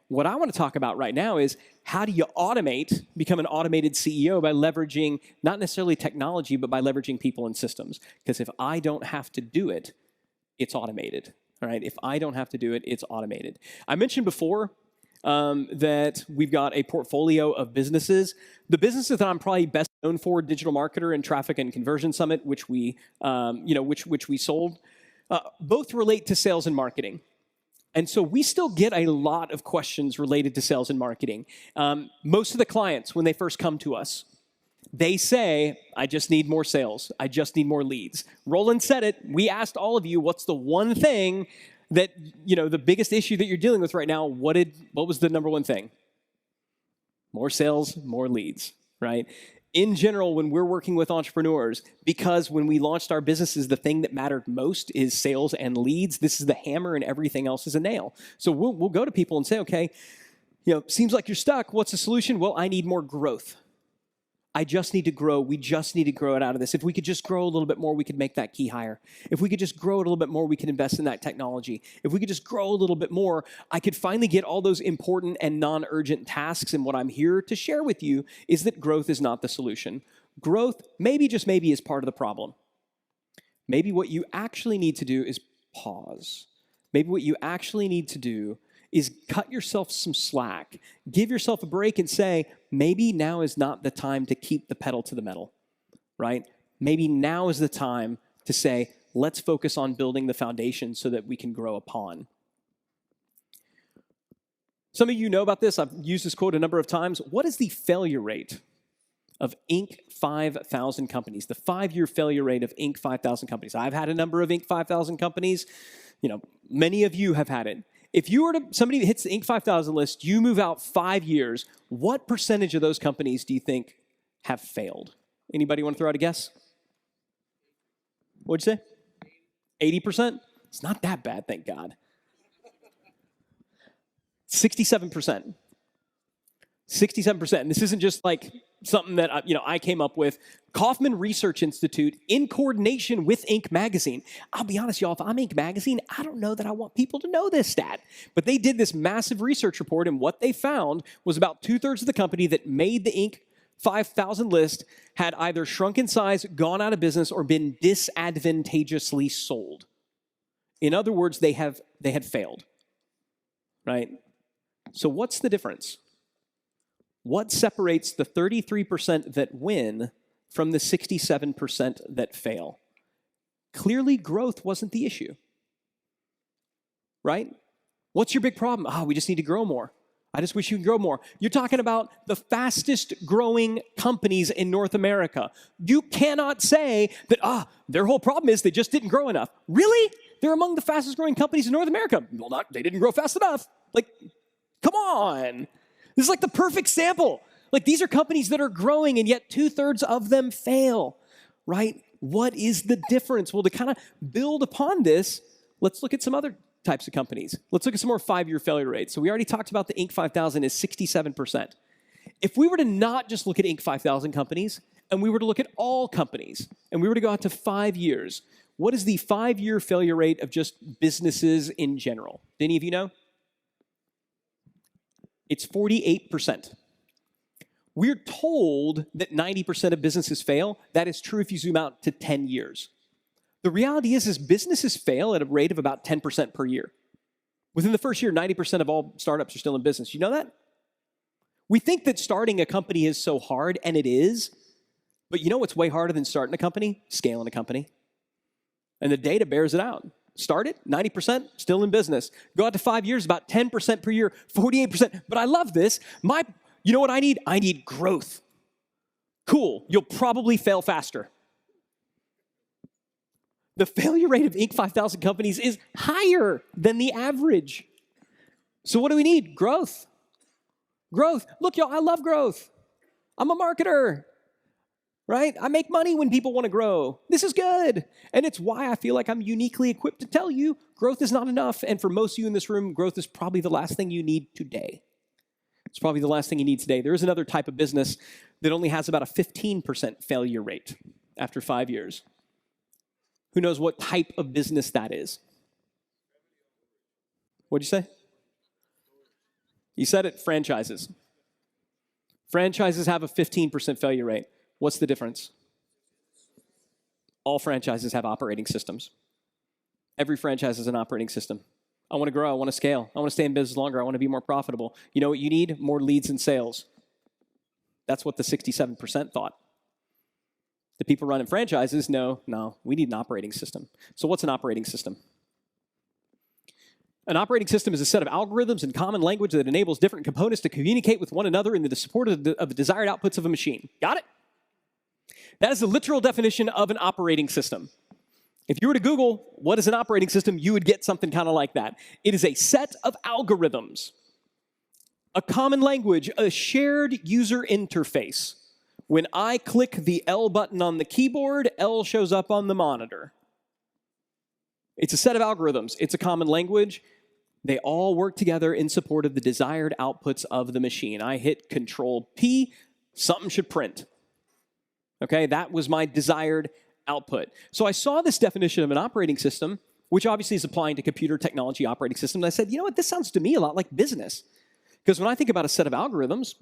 what I want to talk about right now is how do you become an automated CEO by leveraging not necessarily technology, but by leveraging people and systems. Because if I don't have to do it, it's automated. All right, if I don't have to do it, it's automated. I mentioned before that we've got a portfolio of businesses. The businesses that I'm probably best known for, Digital Marketer and Traffic and Conversion Summit, which we sold, both relate to sales and marketing. And so we still get a lot of questions related to sales and marketing. Most of the clients, when they first come to us, they say, I just need more sales. I just need more leads. Roland said it. We asked all of you, what's the one thing that, the biggest issue that you're dealing with right now? What was the number one thing? More sales, more leads, right? In general, when we're working with entrepreneurs, because when we launched our businesses, the thing that mattered most is sales and leads. This is the hammer and everything else is a nail. So we'll go to people and say, okay, seems like you're stuck. What's the solution? Well, I need more growth. I just need to grow. We just need to grow it out of this. If we could just grow a little bit more, we could make that key higher. If we could just grow it a little bit more, we could invest in that technology. If we could just grow a little bit more, I could finally get all those important and non-urgent tasks. And what I'm here to share with you is that growth is not the solution. Growth, maybe, just maybe, is part of the problem. Maybe what you actually need to do is pause. Maybe what you actually need to do is cut yourself some slack. Give yourself a break and say, maybe now is not the time to keep the pedal to the metal, right? Maybe now is the time to say, let's focus on building the foundation so that we can grow upon. Some of you know about this. I've used this quote a number of times. What is the failure rate of Inc. 5,000 companies? The 5-year failure rate of Inc. 5,000 companies. I've had a number of Inc. 5,000 companies. Many of you have had it. If you were somebody that hits the Inc. 5000 list, you move out 5 years, what percentage of those companies do you think have failed? Anybody want to throw out a guess? What'd you say? 80%? It's not that bad, thank God. 67%. 67%. And this isn't just like something that I came up with. Kauffman Research Institute, in coordination with Inc. Magazine. I'll be honest, y'all, if I'm Inc. Magazine, I don't know that I want people to know this stat. But they did this massive research report, and what they found was about 2/3 of the company that made the Inc. 5,000 list had either shrunk in size, gone out of business, or been disadvantageously sold. In other words, they had failed, right? So what's the difference? What separates the 33% that win from the 67% that fail? Clearly, growth wasn't the issue, right? What's your big problem? We just need to grow more. I just wish you could grow more. You're talking about the fastest growing companies in North America. You cannot say that, their whole problem is they just didn't grow enough. Really? They're among the fastest growing companies in North America. Well, they didn't grow fast enough. Come on. This is like the perfect sample. These are companies that are growing, and yet 2/3 of them fail, right? What is the difference? Well, to kind of build upon this, let's look at some other types of companies. Let's look at some more 5-year failure rates. So we already talked about the Inc. 5000 is 67%. If we were to not just look at Inc. 5000 companies, and we were to look at all companies, and we were to go out to 5 years, what is the 5-year failure rate of just businesses in general? Do any of you know? It's 48%. We're told that 90% of businesses fail. That is true if you zoom out to 10 years. The reality is businesses fail at a rate of about 10% per year. Within the first year, 90% of all startups are still in business. You know that? We think that starting a company is so hard, and it is. But you know what's way harder than starting a company? Scaling a company. And the data bears it out. Start it, 90%, still in business. Go out to 5 years, about 10% per year, 48%. But I love this. You know what I need? I need growth. Cool, you'll probably fail faster. The failure rate of Inc. 5000 companies is higher than the average. So what do we need? Growth. Growth. Look, y'all, I love growth. I'm a marketer. Right? I make money when people want to grow. This is good. And it's why I feel like I'm uniquely equipped to tell you growth is not enough. And for most of you in this room, growth is probably the last thing you need today. It's probably the last thing you need today. There is another type of business that only has about a 15% failure rate after 5 years. Who knows what type of business that is? What'd you say? You said it, franchises. Franchises have a 15% failure rate. What's the difference? All franchises have operating systems. Every franchise is an operating system. I want to grow. I want to scale. I want to stay in business longer. I want to be more profitable. You know what you need? More leads and sales. That's what the 67% thought. The people running franchises know, no, we need an operating system. So what's an operating system? An operating system is a set of algorithms and common language that enables different components to communicate with one another in the support of the desired outputs of a machine. Got it? That is the literal definition of an operating system. If you were to Google what is an operating system, you would get something kind of like that. It is a set of algorithms, a common language, a shared user interface. When I click the L button on the keyboard, L shows up on the monitor. It's a set of algorithms. It's a common language. They all work together in support of the desired outputs of the machine. I hit Control P, something should print. Okay, that was my desired output. So I saw this definition of an operating system, which obviously is applying to computer technology operating systems. And I said, you know what, this sounds to me a lot like business. Because when I think about a set of algorithms,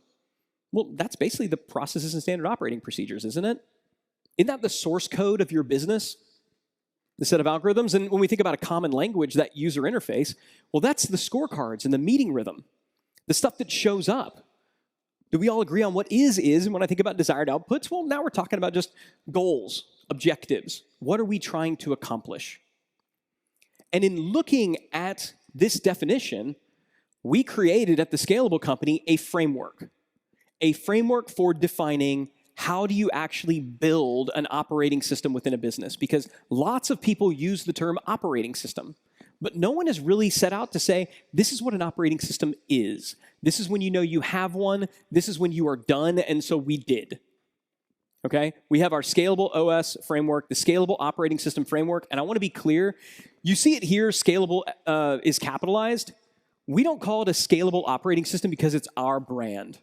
well, that's basically the processes and standard operating procedures, isn't it? Isn't that the source code of your business? The set of algorithms? And when we think about a common language, that user interface, well, that's the scorecards and the meeting rhythm, the stuff that shows up. Do we all agree on what is? And when I think about desired outputs, well, now we're talking about just goals, objectives. What are we trying to accomplish? And in looking at this definition, we created at the Scalable Company a framework for defining how do you actually build an operating system within a business? Because lots of people use the term operating system, but no one has really set out to say, this is what an operating system is. This is when you know you have one. This is when you are done, and so we did. Okay? We have our Scalable OS framework, the Scalable Operating System framework, and I want to be clear. You see it here, Scalable is capitalized. We don't call it a Scalable Operating System because it's our brand.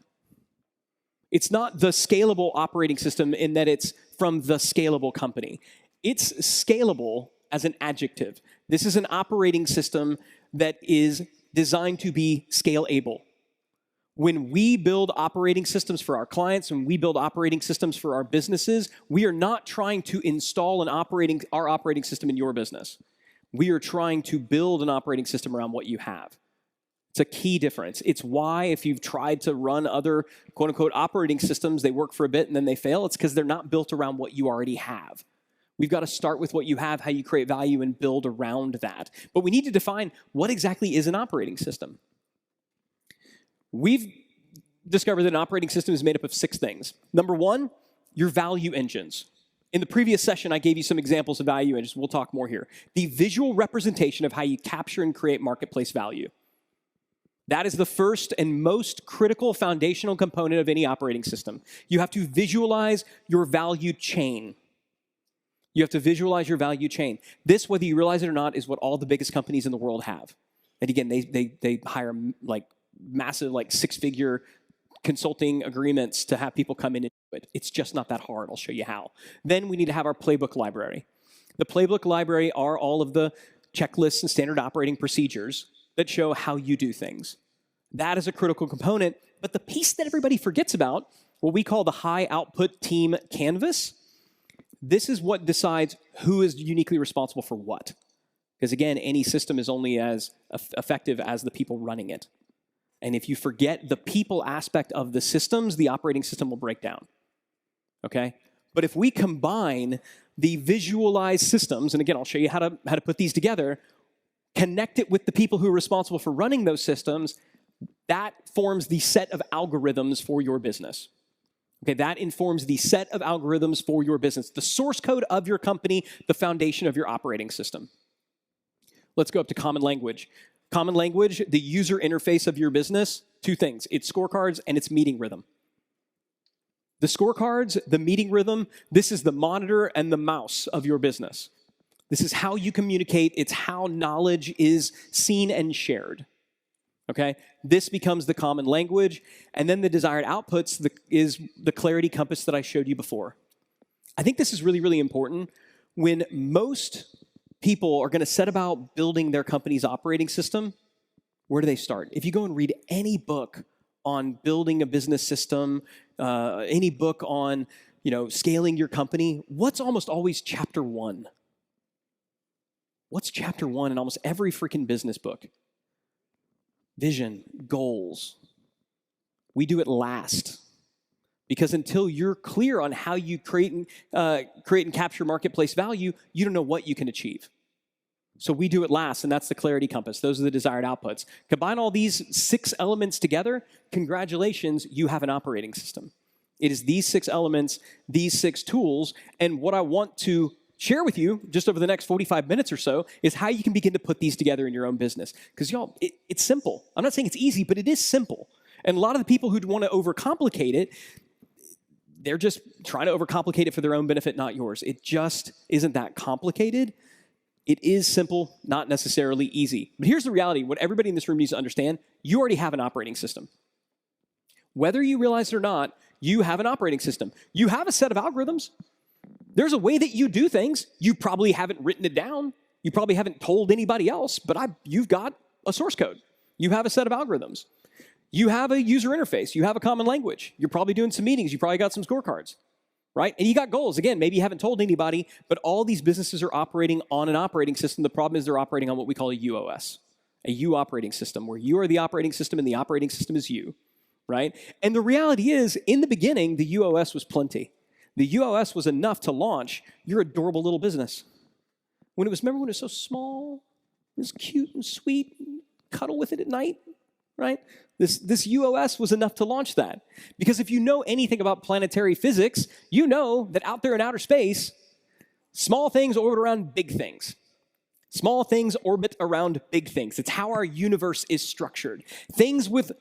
It's not the Scalable Operating System in that it's from the Scalable Company. It's scalable as an adjective. This is an operating system that is designed to be scale-able. When we build operating systems for our clients, when we build operating systems for our businesses, we are not trying to install our operating system in your business. We are trying to build an operating system around what you have. It's a key difference. It's why if you've tried to run other quote-unquote operating systems, they work for a bit and then they fail. It's because they're not built around what you already have. We've got to start with what you have, how you create value, and build around that. But we need to define what exactly is an operating system. We've discovered that an operating system is made up of 6 things. Number 1, your value engines. In the previous session, I gave you some examples of value engines. We'll talk more here. The visual representation of how you capture and create marketplace value. That is the first and most critical foundational component of any operating system. You have to visualize your value chain. You have to visualize your value chain. This, whether you realize it or not, is what all the biggest companies in the world have. And again, they hire like massive, like 6-figure consulting agreements to have people come in and do it. It's just not that hard. I'll show you how. Then we need to have our playbook library. The playbook library are all of the checklists and standard operating procedures that show how you do things. That is a critical component, but the piece that everybody forgets about, what we call the high output team canvas, this is what decides who is uniquely responsible for what. Because again, any system is only as effective as the people running it. And if you forget the people aspect of the systems, the operating system will break down. Okay? But if we combine the visualized systems, and again, I'll show you how to put these together, connect it with the people who are responsible for running those systems, that forms the set of algorithms for your business. Okay, that informs the set of algorithms for your business, the source code of your company, the foundation of your operating system. Let's go up to common language. Common language, the user interface of your business, 2 things. It's scorecards and it's meeting rhythm. The scorecards, the meeting rhythm, this is the monitor and the mouse of your business. This is how you communicate. It's how knowledge is seen and shared. Okay? This becomes the common language. And then the desired outputs is the clarity compass that I showed you before. I think this is really, really important. When most people are going to set about building their company's operating system, where do they start? If you go and read any book on building a business system, any book on, scaling your company, what's almost always chapter 1? What's chapter 1 in almost every freaking business book? Vision, goals. We do it last. Because until you're clear on how you create and capture marketplace value, you don't know what you can achieve. So we do it last, and that's the clarity compass. Those are the desired outputs. Combine all these 6 elements together, congratulations, you have an operating system. It is these 6 elements, these 6 tools, and what I want to share with you just over the next 45 minutes or so is how you can begin to put these together in your own business. Because y'all, it's simple. I'm not saying it's easy, but it is simple. And a lot of the people who want to overcomplicate it, they're just trying to overcomplicate it for their own benefit, not yours. It just isn't that complicated. It is simple, not necessarily easy. But here's the reality. What everybody in this room needs to understand, you already have an operating system. Whether you realize it or not, you have an operating system. You have a set of algorithms. There's a way that you do things. You probably haven't written it down. You probably haven't told anybody else, but you've got a source code. You have a set of algorithms. You have a user interface. You have a common language. You're probably doing some meetings. You probably got some scorecards, right? And you got goals. Again, maybe you haven't told anybody, but all these businesses are operating on an operating system. The problem is they're operating on what we call a UOS, a U operating system, where you are the operating system and the operating system is you, right? And the reality is, in the beginning, the UOS was plenty. The UOS was enough to launch your adorable little business. Remember when it was so small, it was cute and sweet, cuddle with it at night, right? This UOS was enough to launch that. Because if you know anything about planetary physics, you know that out there in outer space, small things orbit around big things. Small things orbit around big things. It's how our universe is structured. Things with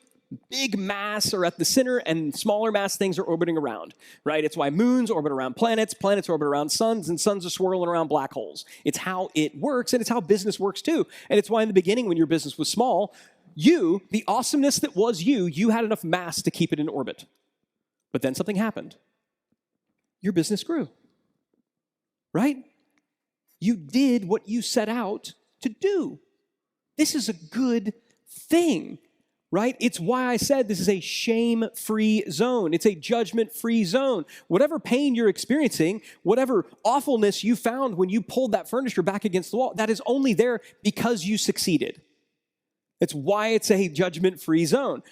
big mass are at the center, and smaller mass things are orbiting around, right? It's why moons orbit around planets, planets orbit around suns, and suns are swirling around black holes. It's how it works, and it's how business works too. And it's why in the beginning, when your business was small, you, the awesomeness that was you had enough mass to keep it in orbit. But then something happened. Your business grew, right? You did what you set out to do. This is a good thing, right? It's why I said this is a shame-free zone. It's a judgment-free zone. Whatever pain you're experiencing, whatever awfulness you found when you pulled that furniture back against the wall, that is only there because you succeeded. It's why it's a judgment-free zone.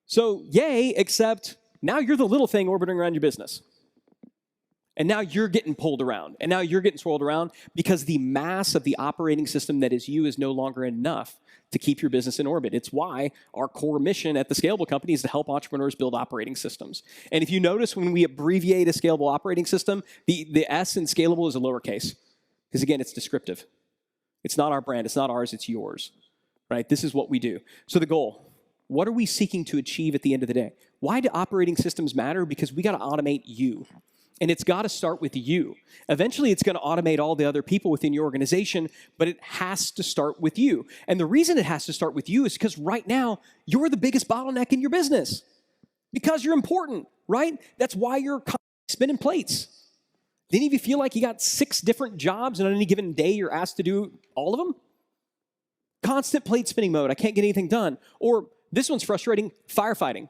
So, yay, except now you're the little thing orbiting around your business. And now you're getting pulled around. And now you're getting swirled around because the mass of the operating system that is you is no longer enough to keep your business in orbit. It's why our core mission at the Scalable Company is to help entrepreneurs build operating systems. And if you notice, when we abbreviate a scalable operating system, the S in scalable is a lowercase. Because again, it's descriptive. It's not our brand. It's not ours. It's yours. Right? This is what we do. So the goal, what are we seeking to achieve at the end of the day? Why do operating systems matter? Because we got to automate you. And it's got to start with you. Eventually, it's going to automate all the other people within your organization, but it has to start with you. And the reason it has to start with you is because right now, you're the biggest bottleneck in your business. Because you're important, right? That's why you're spinning plates. Do any of you feel like you got 6 different jobs and on any given day you're asked to do all of them? Constant plate spinning mode. I can't get anything done. Or this one's frustrating, firefighting.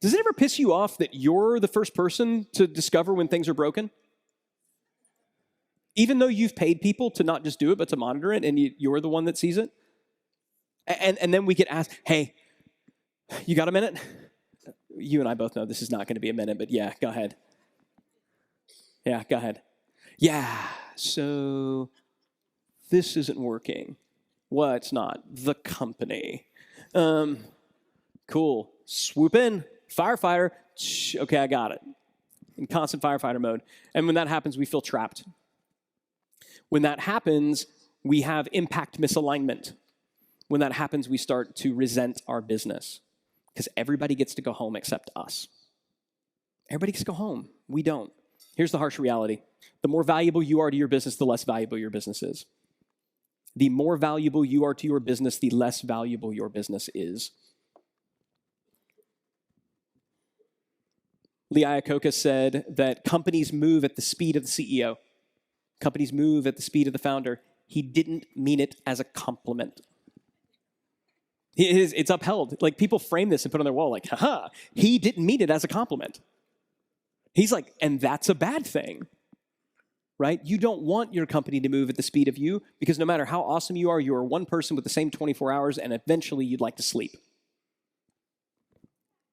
Does it ever piss you off that you're the first person to discover when things are broken? Even though you've paid people to not just do it, but to monitor it, and you're the one that sees it? And then we get asked, hey, you got a minute? You and I both know this is not going to be a minute, but yeah, go ahead. Yeah, go ahead. Yeah, so this isn't working. Well, it's not. The company. Cool. Swoop in. Firefighter. Okay, I got it. In constant firefighter mode. And when that happens, we feel trapped. When that happens, we have impact misalignment. When that happens, we start to resent our business. Because everybody gets to go home except us. Everybody gets to go home. We don't. Here's the harsh reality. The more valuable you are to your business, the less valuable your business is. The more valuable you are to your business, the less valuable your business is. Lee Iacocca said that companies move at the speed of the CEO. Companies move at the speed of the founder. He didn't mean it as a compliment. It's upheld. Like, people frame this and put it on their wall like, haha, he didn't mean it as a compliment. He's like, and that's a bad thing, right? You don't want your company to move at the speed of you, because no matter how awesome you are one person with the same 24 hours, and eventually you'd like to sleep.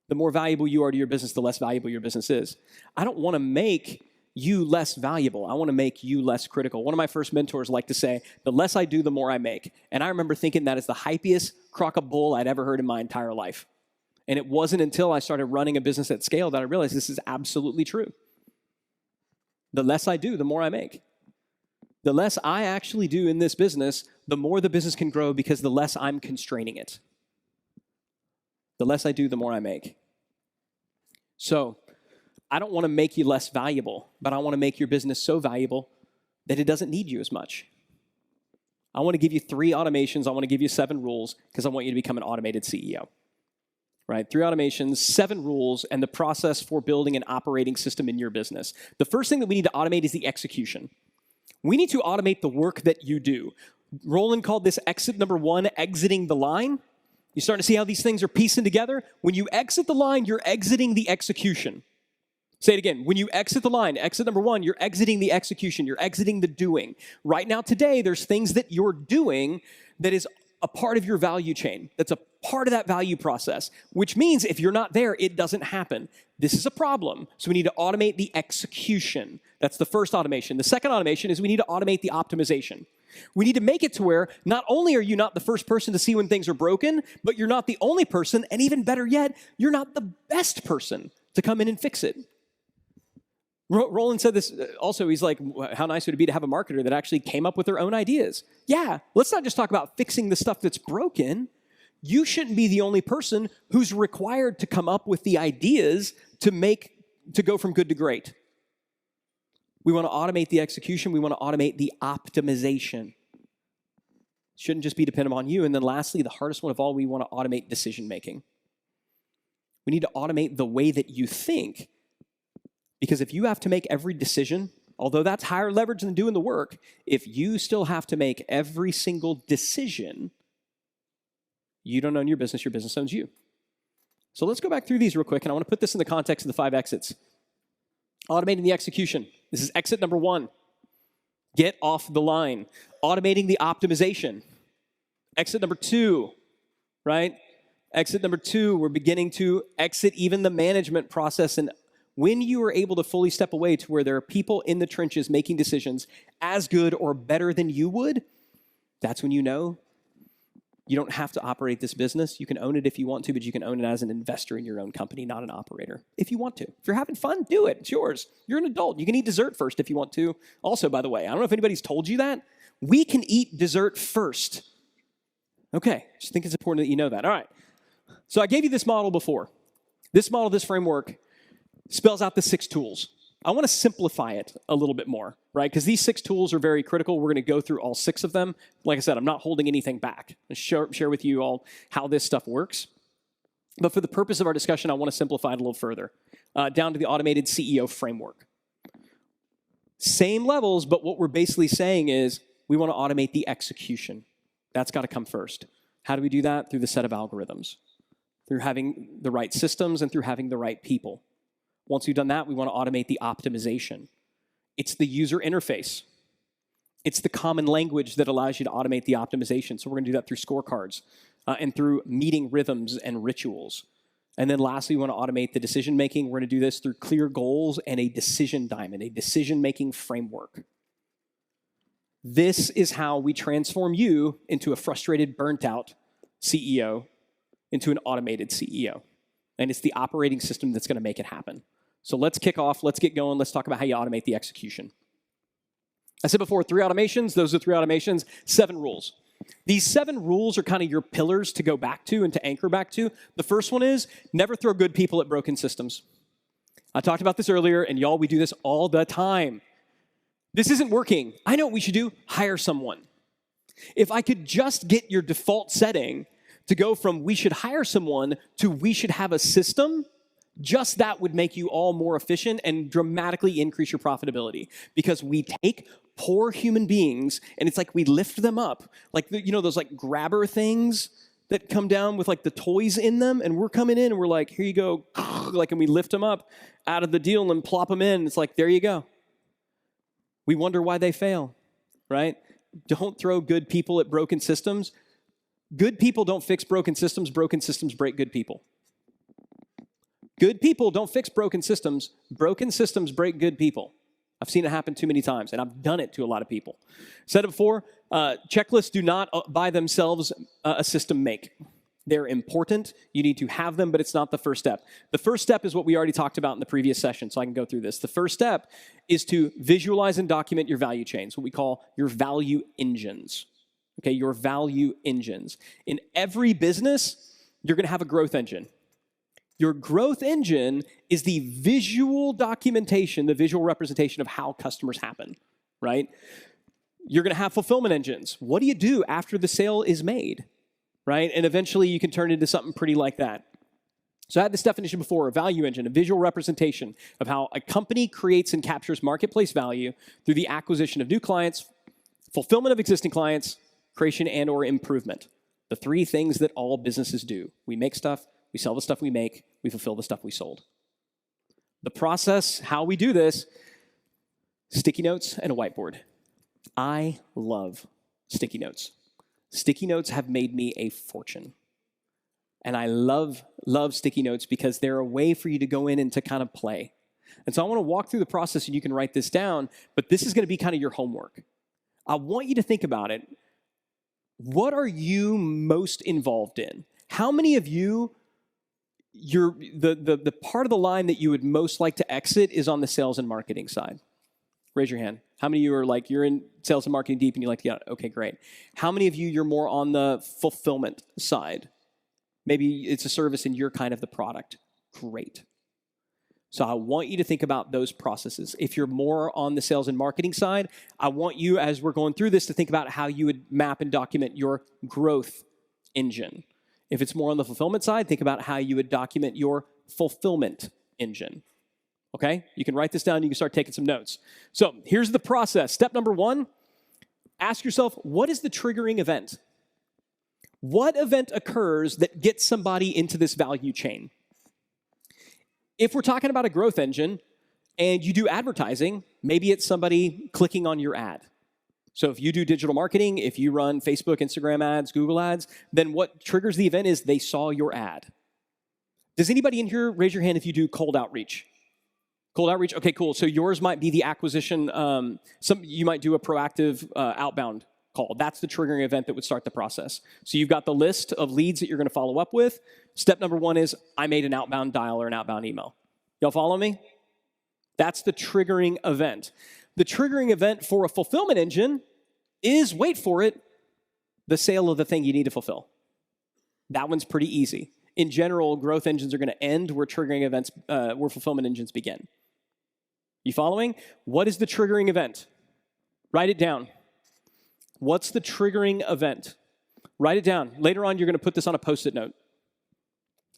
The more valuable you are to your business, the less valuable your business is. I don't want to make you less valuable. I want to make you less critical. One of my first mentors liked to say, the less I do, the more I make. And I remember thinking that is the hypiest crock of bull I'd ever heard in my entire life. And it wasn't until I started running a business at scale that I realized this is absolutely true. The less I do, the more I make. The less I actually do in this business, the more the business can grow, because the less I'm constraining it. The less I do, the more I make. So I don't want to make you less valuable, but I want to make your business so valuable that it doesn't need you as much. I want to give you 3 automations. I want to give you 7 rules, because I want you to become an automated CEO. Right? 3 automations, 7 rules, and the process for building an operating system in your business. The first thing that we need to automate is the execution. We need to automate the work that you do. Roland called this exit number 1, exiting the line. You starting to see how these things are piecing together? When you exit the line, you're exiting the execution. Say it again. When you exit the line, exit number 1, you're exiting the execution. You're exiting the doing. Right now, today, there's things that you're doing that is a part of your value chain. That's a part of that value process, which means if you're not there, it doesn't happen. This is a problem. So we need to automate the execution. That's the first automation. The second automation is we need to automate the optimization. We need to make it to where not only are you not the first person to see when things are broken, but you're not the only person, and even better yet, you're not the best person to come in and fix it. Roland said this also. He's like, how nice would it be to have a marketer that actually came up with their own ideas? Yeah, let's not just talk about fixing the stuff that's broken. You shouldn't be the only person who's required to come up with the ideas to go from good to great. We want to automate the execution. We want to automate the optimization. Shouldn't just be dependent on you. And then lastly, the hardest one of all, we want to automate decision making. We need to automate the way that you think. Because if you have to make every decision, although that's higher leverage than doing the work, if you still have to make every single decision, you don't own your business owns you. So let's go back through these real quick, and I want to put this in the context of the 5 exits. Automating the execution. This is exit number 1. Get off the line. Automating the optimization. Exit number 2, right? Exit number 2, we're beginning to exit even the management process. And when you are able to fully step away to where there are people in the trenches making decisions as good or better than you would, that's when you know you don't have to operate this business. You can own it if you want to, but you can own it as an investor in your own company, not an operator, if you want to. If you're having fun, do it. It's yours. You're an adult. You can eat dessert first if you want to. Also, by the way, I don't know if anybody's told you that. We can eat dessert first. Okay, just think it's important that you know that. All right. So I gave you this model before. This model, this framework, spells out the 6 tools. I want to simplify it a little bit more, right? Because these 6 tools are very critical. We're going to go through all 6 of them. Like I said, I'm not holding anything back. I'll share with you all how this stuff works. But for the purpose of our discussion, I want to simplify it a little further, down to the automated CEO framework. Same levels, but what we're basically saying is we want to automate the execution. That's got to come first. How do we do that? Through the set of algorithms, through having the right systems and through having the right people. Once we've done that, we want to automate the optimization. It's the user interface. It's the common language that allows you to automate the optimization. So we're going to do that through scorecards and through meeting rhythms and rituals. And then lastly, we want to automate the decision-making. We're going to do this through clear goals and a decision diamond, a decision-making framework. This is how we transform you into a frustrated, burnt-out CEO into an automated CEO. And it's the operating system that's going to make it happen. So let's kick off. Let's get going. Let's talk about how you automate the execution. I said before, 3 automations. Those are 3 automations, 7 rules. These 7 rules are kind of your pillars to go back to and to anchor back to. The first one is never throw good people at broken systems. I talked about this earlier, and y'all, we do this all the time. This isn't working. I know what we should do. Hire someone. If I could just get your default setting to go from we should hire someone to we should have a system, just that would make you all more efficient and dramatically increase your profitability. Because we take poor human beings and it's like we lift them up. Like, you know, those like grabber things that come down with like the toys in them, and we're coming in and we're like, here you go, like, and we lift them up out of the deal and plop them in. It's like, there you go. We wonder why they fail, right? Don't throw good people at broken systems. Good people don't fix broken systems break good people. Good people don't fix broken systems break good people. I've seen it happen too many times, and I've done it to a lot of people. Said it before, checklists do not by themselves a system make. They're important. You need to have them, but it's not the first step. The first step is what we already talked about in the previous session, so I can go through this. The first step is to visualize and document your value chains, what we call your value engines. Okay, your value engines. In every business, you're going to have a growth engine. Your growth engine is the visual documentation, the visual representation of how customers happen, right? You're going to have fulfillment engines. What do you do after the sale is made, right? And eventually you can turn it into something pretty like that. So I had this definition before, a value engine, a visual representation of how a company creates and captures marketplace value through the acquisition of new clients, fulfillment of existing clients, creation and or improvement. The three things that all businesses do. We make stuff, we sell the stuff we make, we fulfill the stuff we sold. The process, how we do this, sticky notes and a whiteboard. I love sticky notes. Sticky notes have made me a fortune. And I love sticky notes because they're a way for you to go in and to kind of play. And so I want to walk through the process and you can write this down, but this is going to be kind of your homework. I want you to think about it. What are you most involved in? How many of you, the part of the line that you would most like to exit is on the sales and marketing side? Raise your hand. How many of you are like, you're in sales and marketing deep and you like to get out? Okay, great. How many of you, you're more on the fulfillment side? Maybe it's a service and you're kind of the product. Great. So I want you to think about those processes. If you're more on the sales and marketing side, I want you, as we're going through this, to think about how you would map and document your growth engine. If it's more on the fulfillment side, think about how you would document your fulfillment engine. Okay? You can write this down. You can start taking some notes. So here's the process. Step number one, ask yourself, what is the triggering event? What event occurs that gets somebody into this value chain? If we're talking about a growth engine and you do advertising, maybe it's somebody clicking on your ad. So if you do digital marketing, if you run Facebook, Instagram ads, Google ads, then what triggers the event is they saw your ad. Does anybody in here raise your hand if you do cold outreach? Cold outreach? Okay, cool. So yours might be the acquisition. You might do a proactive outbound call. That's the triggering event that would start the process. So you've got the list of leads that you're going to follow up with. Step number one is I made an outbound dial or an outbound email. Y'all follow me? That's the triggering event. The triggering event for a fulfillment engine is, wait for it, the sale of the thing you need to fulfill. That one's pretty easy. In general, growth engines are going to end where triggering events, where fulfillment engines begin. You following? What is the triggering event? Write it down. What's the triggering event? Write it down. Later on, you're going to put this on a Post-it note.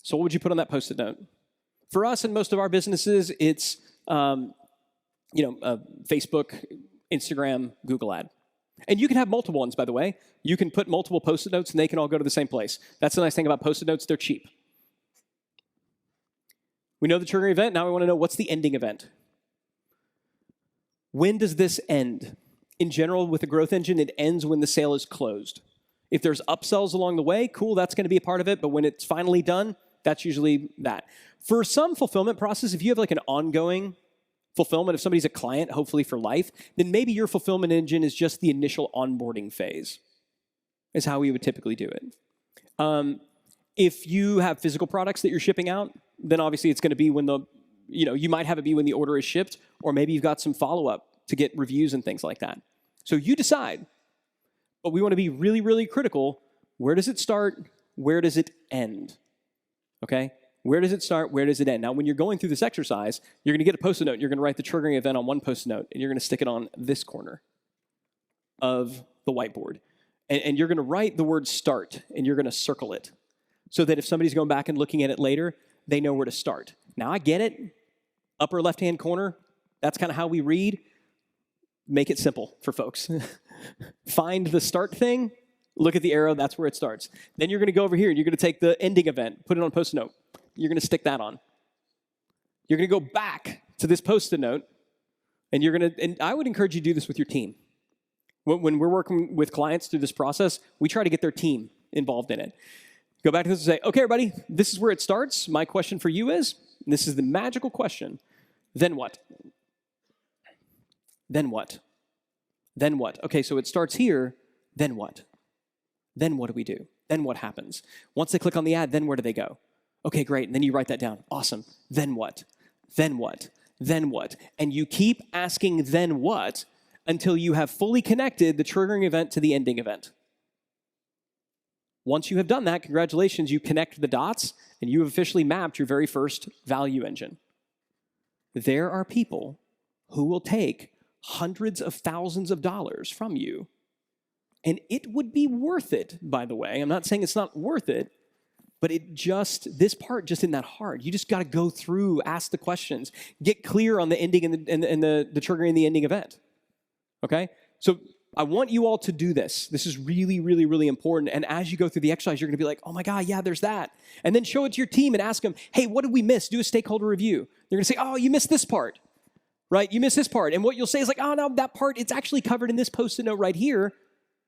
So what would you put on that Post-it note? For us and most of our businesses, it's Facebook, Instagram, Google ad. And you can have multiple ones, by the way. You can put multiple Post-it notes and they can all go to the same place. That's the nice thing about Post-it notes, they're cheap. We know the triggering event, now we want to know what's the ending event. When does this end? In general, with a growth engine, it ends when the sale is closed. If there's upsells along the way, cool, that's going to be a part of it, but when it's finally done, that's usually that. For some fulfillment process, if you have like an ongoing fulfillment, if somebody's a client, hopefully for life, then maybe your fulfillment engine is just the initial onboarding phase, is how we would typically do it. If you have physical products that you're shipping out, then obviously it's going to be when you might have it be when the order is shipped, or maybe you've got some follow-up to get reviews and things like that. So you decide, but we want to be really, really critical. Where does it start? Where does it end? Okay? Where does it start? Where does it end? Now, when you're going through this exercise, you're going to get a Post-it note. You're going to write the triggering event on one Post-it note, and you're going to stick it on this corner of the whiteboard. And you're going to write the word start, and you're going to circle it so that if somebody's going back and looking at it later, they know where to start. Now, I get it. Upper left-hand corner, that's kind of how we read. Make it simple for folks. Find the start thing, Look at the arrow, that's where it starts. Then you're going to go over here and you're going to take the ending event, put it on a Post-it note. You're going to stick that on. You're going to go back to this Post-it note, and and I would encourage you to do this with your team. When we're working with clients through this process, we try to get their team involved in it. Go back to this and say, okay, everybody, this is where it starts. My question for you is, and this is the magical question, then what? Then what? Then what? Okay, so it starts here, then what? Then what do we do? Then what happens? Once they click on the ad, then where do they go? Okay, great, and then you write that down. Awesome. Then what? Then what? Then what? And you keep asking then what until you have fully connected the triggering event to the ending event. Once you have done that, congratulations, you connect the dots and you have officially mapped your very first value engine. There are people who will take hundreds of thousands of dollars from you, and it would be worth it, by the way. I'm not saying it's not worth it, but this part just isn't that hard. You just got to go through, ask the questions, get clear on the ending and the triggering and the ending event. Okay? So I want you all to do this. This is really, really, really important. And as you go through the exercise, you're going to be like, oh my God, yeah, there's that. And then show it to your team and ask them, hey, what did we miss? Do a stakeholder review. They're going to say, oh, you missed this part, right? You missed this part. And what you'll say is like, oh, no, that part, it's actually covered in this Post-it note right here.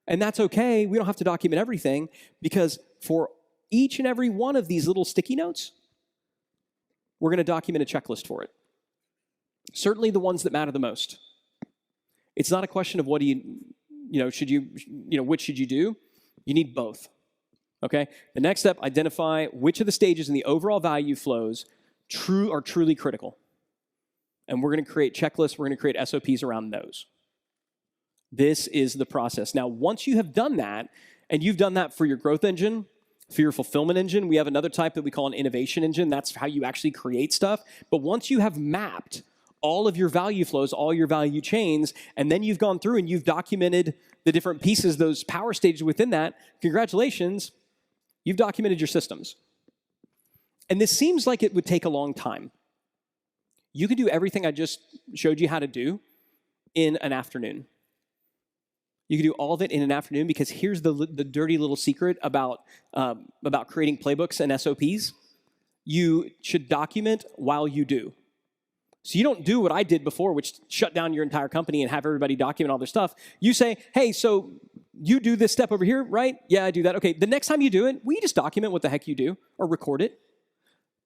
And that's okay. We don't have to document everything, because for each and every one of these little sticky notes, we're going to document a checklist for it. Certainly the ones that matter the most. It's not a question of which should you do? You need both, okay? The next step, identify which of the stages in the overall value flows are truly critical. And we're going to create checklists, we're going to create SOPs around those. This is the process. Now, once you have done that, and you've done that for your growth engine, for your fulfillment engine, we have another type that we call an innovation engine. That's how you actually create stuff. But once you have mapped all of your value flows, all your value chains, and then you've gone through and you've documented the different pieces, those power stages within that, congratulations, you've documented your systems. And this seems like it would take a long time. You can do everything I just showed you how to do in an afternoon. You can do all of it in an afternoon, because here's the dirty little secret about creating playbooks and SOPs. You should document while you do. So you don't do what I did before, which shut down your entire company and have everybody document all their stuff. You say, hey, so you do this step over here, right? Yeah, I do that. Okay, the next time you do it, will you just document what the heck you do or record it?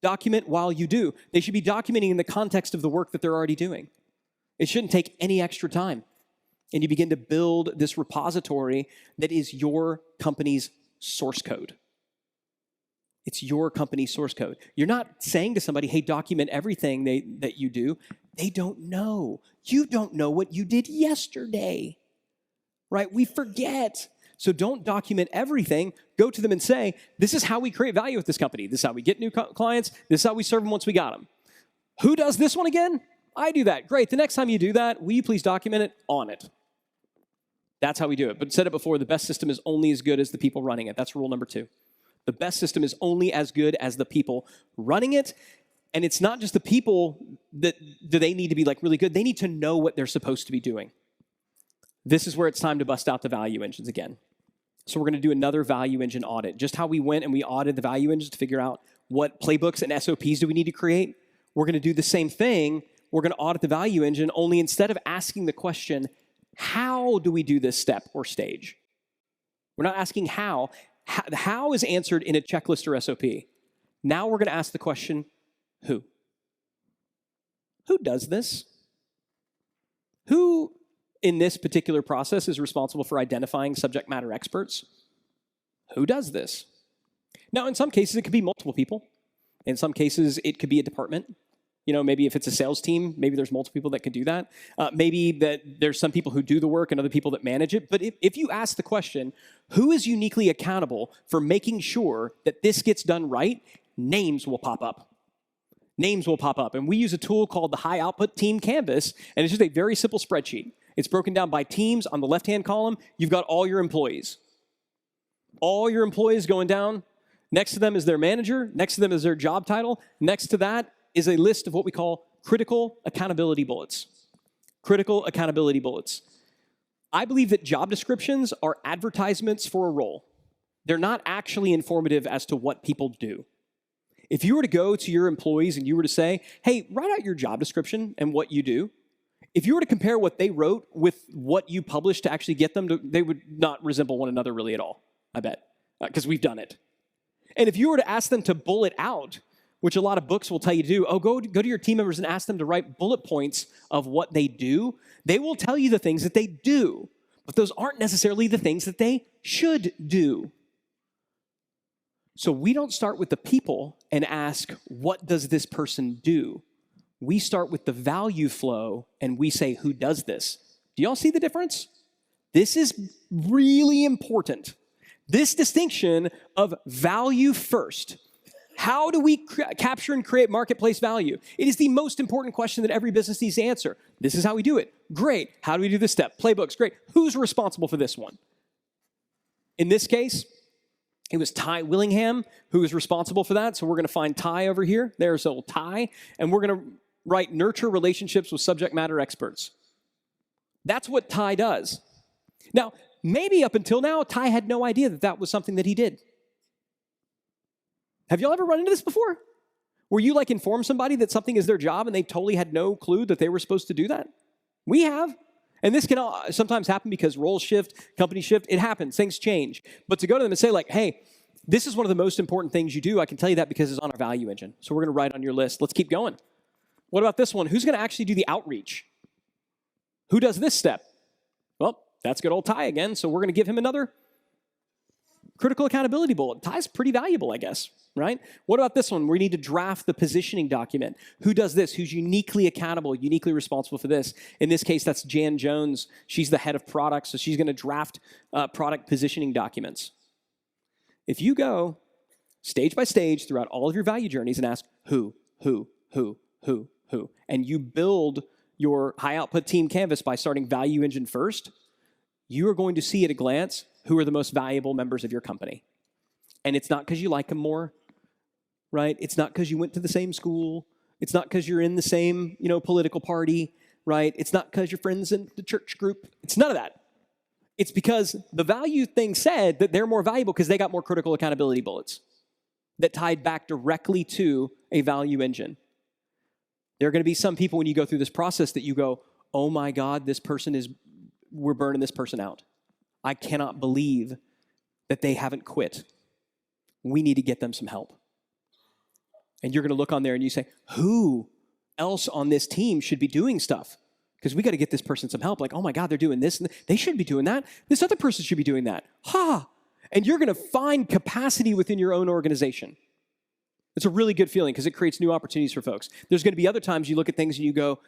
Document while you do. They should be documenting in the context of the work that they're already doing. It shouldn't take any extra time. And you begin to build this repository that is your company's source code. It's your company's source code. You're not saying to somebody, hey, document everything that you do. They don't know. You don't know what you did yesterday, right? We forget. So don't document everything. Go to them and say, this is how we create value with this company. This is how we get new clients. This is how we serve them once we got them. Who does this one again? I do that. Great. The next time you do that, will you please document it on it? That's how we do it. But said it before, the best system is only as good as the people running it. That's rule number 2. The best system is only as good as the people running it. And it's not just the people that do they need to be like really good. They need to know what they're supposed to be doing. This is where it's time to bust out the value engines again. So we're going to do another value engine audit. Just how we went and we audited the value engines to figure out what playbooks and SOPs do we need to create. We're going to do the same thing. We're going to audit the value engine, only instead of asking the question, how do we do this step or stage? We're not asking how. How is answered in a checklist or SOP. Now we're going to ask the question, who? Who does this? Who in this particular process is responsible for identifying subject matter experts? Who does this? Now, in some cases, it could be multiple people. In some cases, it could be a department. You know, maybe if it's a sales team, maybe there's multiple people that can do that. Maybe that there's some people who do the work and other people that manage it. But if you ask the question, who is uniquely accountable for making sure that this gets done right, names will pop up. Names will pop up. And we use a tool called the High Output Team Canvas, and it's just a very simple spreadsheet. It's broken down by teams. On the left-hand column, you've got all your employees. All your employees going down. Next to them is their manager. Next to them is their job title. Next to that is a list of what we call critical accountability bullets. Critical accountability bullets. I believe that job descriptions are advertisements for a role. They're not actually informative as to what people do. If you were to go to your employees and you were to say, hey, write out your job description and what you do, if you were to compare what they wrote with what you published to actually get them to, they would not resemble one another really at all, I bet, because we've done it. And if you were to ask them to bullet out, which a lot of books will tell you to do, go to your team members and ask them to write bullet points of what they do, they will tell you the things that they do, but those aren't necessarily the things that they should do. So we don't start with the people and ask, what does this person do? We start with the value flow and we say, who does this? Do y'all see the difference? This is really important. This distinction of value first. How do we capture and create marketplace value? It is the most important question that every business needs to answer. This is how we do it. Great. How do we do this step? Playbooks. Great. Who's responsible for this one? In this case, it was Ty Willingham who was responsible for that. So we're going to find Ty over here. There's old Ty. And we're going to write nurture relationships with subject matter experts. That's what Ty does. Now, maybe up until now, Ty had no idea that that was something that he did. Have y'all ever run into this before? Where you inform somebody that something is their job and they totally had no clue that they were supposed to do that? We have. And this can sometimes happen because roles shift, companies shift. It happens. Things change. But to go to them and say hey, this is one of the most important things you do, I can tell you that because it's on our value engine. So we're going to write on your list. Let's keep going. What about this one? Who's going to actually do the outreach? Who does this step? Well, that's good old Ty again. So we're going to give him another critical accountability bullet. Ty's pretty valuable, I guess, right? What about this one? We need to draft the positioning document. Who does this? Who's uniquely accountable, uniquely responsible for this? In this case, that's Jan Jones. She's the head of product, so she's going to draft product positioning documents. If you go stage by stage throughout all of your value journeys and ask who, and you build your high output team canvas by starting value engine first, you are going to see at a glance who are the most valuable members of your company. And it's not because you like them more, right? It's not because you went to the same school. It's not because you're in the same, political party, right? It's not because you're friends in the church group. It's none of that. It's because the value thing said that they're more valuable because they got more critical accountability bullets that tied back directly to a value engine. There are going to be some people when you go through this process that you go, oh my God, we're burning this person out. I cannot believe that they haven't quit. We need to get them some help. And you're going to look on there and you say, who else on this team should be doing stuff? Because we got to get this person some help. Oh my God, they're doing this. And they should be doing that. This other person should be doing that. And you're going to find capacity within your own organization. It's a really good feeling because it creates new opportunities for folks. There's going to be other times you look at things and you go,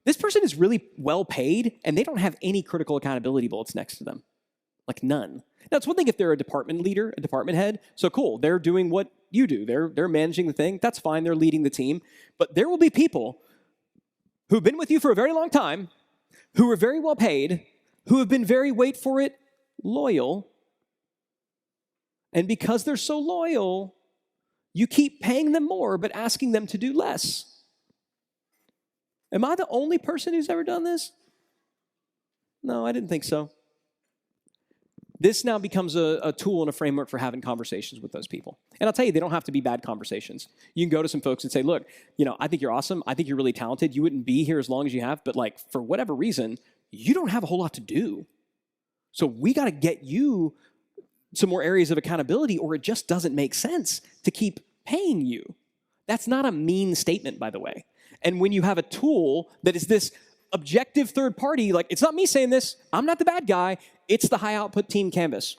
this person is really well paid and they don't have any critical accountability bullets next to them. None. Now, it's one thing if they're a department leader, a department head. So cool, they're doing what you do. They're managing the thing. That's fine. They're leading the team. But there will be people who've been with you for a very long time, who are very well paid, who have been very, wait for it, loyal. And because they're so loyal, you keep paying them more, but asking them to do less. Am I the only person who's ever done this? No, I didn't think so. This now becomes a tool and a framework for having conversations with those people. And I'll tell you, they don't have to be bad conversations. You can go to some folks and say, look, I think you're awesome. I think you're really talented. You wouldn't be here as long as you have, but for whatever reason, you don't have a whole lot to do. So we got to get you some more areas of accountability or it just doesn't make sense to keep paying you. That's not a mean statement, by the way. And when you have a tool that is this objective third party, it's not me saying this, I'm not the bad guy, it's the high output team canvas.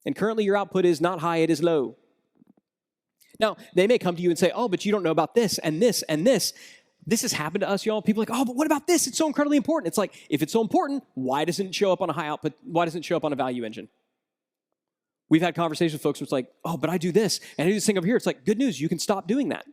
And currently your output is not high, it is low. Now, they may come to you and say, oh, but you don't know about this and this and this. This has happened to us, y'all. People are oh, but what about this? It's so incredibly important. It's if it's so important, why doesn't it show up on a high output? Why doesn't it show up on a value engine? We've had conversations with folks where it's oh, but I do this and I do this thing over here. It's good news, you can stop doing that.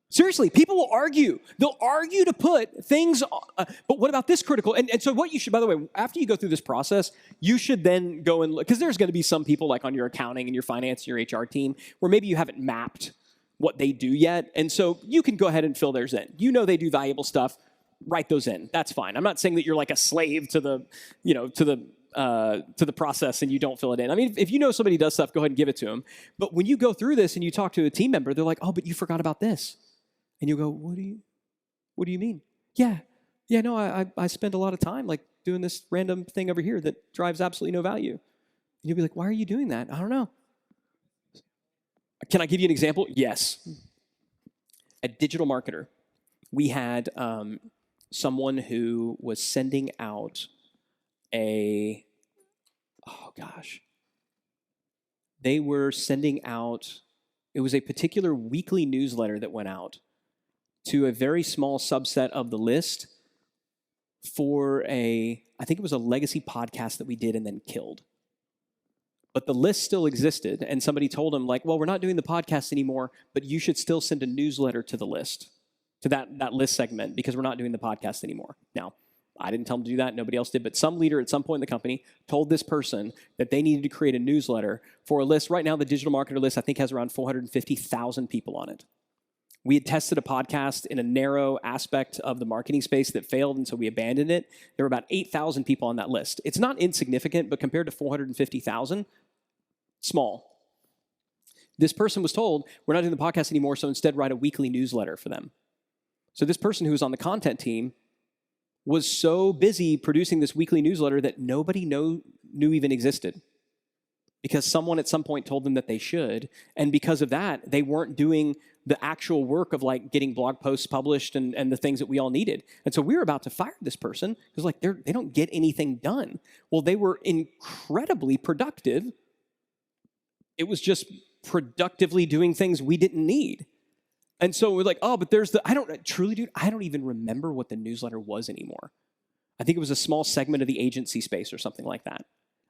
Seriously, people will argue. They'll argue to put things, but what about this critical? And so what you should, by the way, after you go through this process, you should then go and look, because there's going to be some people on your accounting and your finance and your HR team where maybe you haven't mapped what they do yet. And so you can go ahead and fill theirs in. They do valuable stuff. write those in. That's fine. I'm not saying that you're like a slave to the, to the process and you don't fill it in. I mean, if you know somebody does stuff, go ahead and give it to them. But when you go through this and you talk to a team member, they're like, oh, but you forgot about this. And you go, what do you mean? Yeah, no, I spend a lot of time like doing this random thing over here that drives absolutely no value. And you'll be like, why are you doing that? I don't know. Can I give you an example? Yes. A digital marketer. We had someone who was sending out they were sending out, it was a particular weekly newsletter that went out to a very small subset of the list for I think it was a legacy podcast that we did and then killed. But the list still existed, and somebody told him, like, well, we're not doing the podcast anymore, but you should still send a newsletter to the list, to that list segment, because we're not doing the podcast anymore. Now, I didn't tell them to do that. Nobody else did. But some leader at some point in the company told this person that they needed to create a newsletter for a list. Right now, the digital marketer list, I think, has around 450,000 people on it. We had tested a podcast in a narrow aspect of the marketing space that failed, and so we abandoned it. There were about 8,000 people on that list. It's not insignificant, but compared to 450,000, small. This person was told, we're not doing the podcast anymore, so instead write a weekly newsletter for them. So this person who was on the content team was so busy producing this weekly newsletter that nobody knew even existed, because someone at some point told them that they should, and because of that, they weren't doing the actual work of like getting blog posts published and the things that we all needed. And so we were about to fire this person because like they don't get anything done. Well, they were incredibly productive. It was just productively doing things we didn't need. And so we're like, oh, but there's I don't even remember what the newsletter was anymore. I think it was a small segment of the agency space or something like that.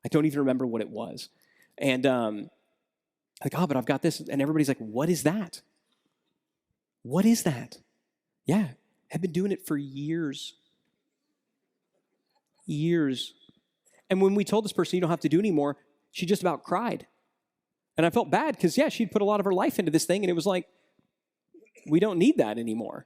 I don't even remember what it was. And like, oh, but I've got this. And everybody's like, what is that? What is that? Yeah, I've been doing it for years. Years. And when we told this person, you don't have to do anymore, she just about cried. And I felt bad because, yeah, she'd put a lot of her life into this thing. And it was like, we don't need that anymore.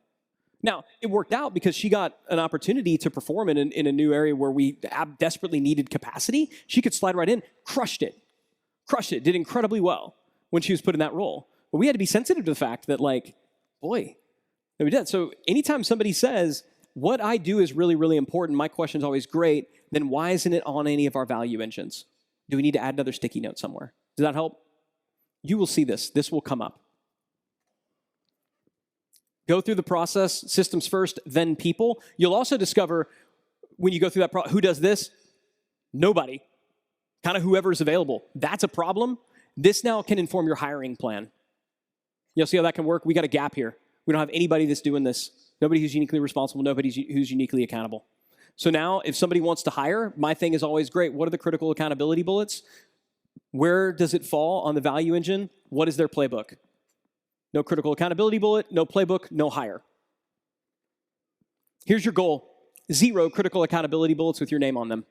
Now, it worked out because she got an opportunity to perform in a new area where we desperately needed capacity. She could slide right in, crushed it, did incredibly well when she was put in that role. But we had to be sensitive to the fact that, like, boy, we did. So anytime somebody says, what I do is really, really important, my question is always great, then why isn't it on any of our value engines? Do we need to add another sticky note somewhere? Does that help? You will see this. This will come up. Go through the process, systems first, then people. You'll also discover when you go through that process, who does this? Nobody. Kind of whoever's available. That's a problem. This now can inform your hiring plan. You'll see how that can work. We got a gap here. We don't have anybody that's doing this. Nobody who's uniquely responsible, nobody who's uniquely accountable. So now if somebody wants to hire, my thing is always great. What are the critical accountability bullets? Where does it fall on the value engine? What is their playbook? No critical accountability bullet, no playbook, no hire. Here's your goal. 0 critical accountability bullets with your name on them.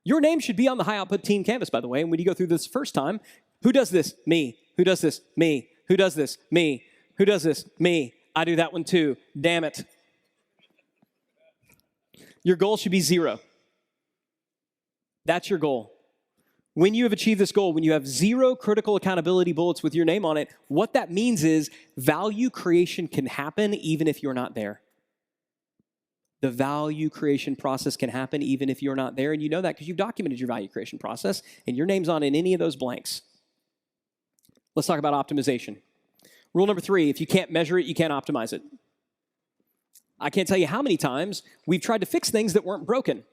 Your name should be on the high output team canvas, by the way. And when you go through this first time, who does this? Me. Who does this? Me. Who does this? Me. Who does this? Me. I do that one too. Damn it. Your goal should be 0. That's your goal. When you have achieved this goal, when you have 0 critical accountability bullets with your name on it, what that means is value creation can happen even if you're not there. The value creation process can happen even if you're not there, and you know that because you've documented your value creation process, and your name's on in any of those blanks. Let's talk about optimization. Rule number 3, if you can't measure it, you can't optimize it. I can't tell you how many times we've tried to fix things that weren't broken.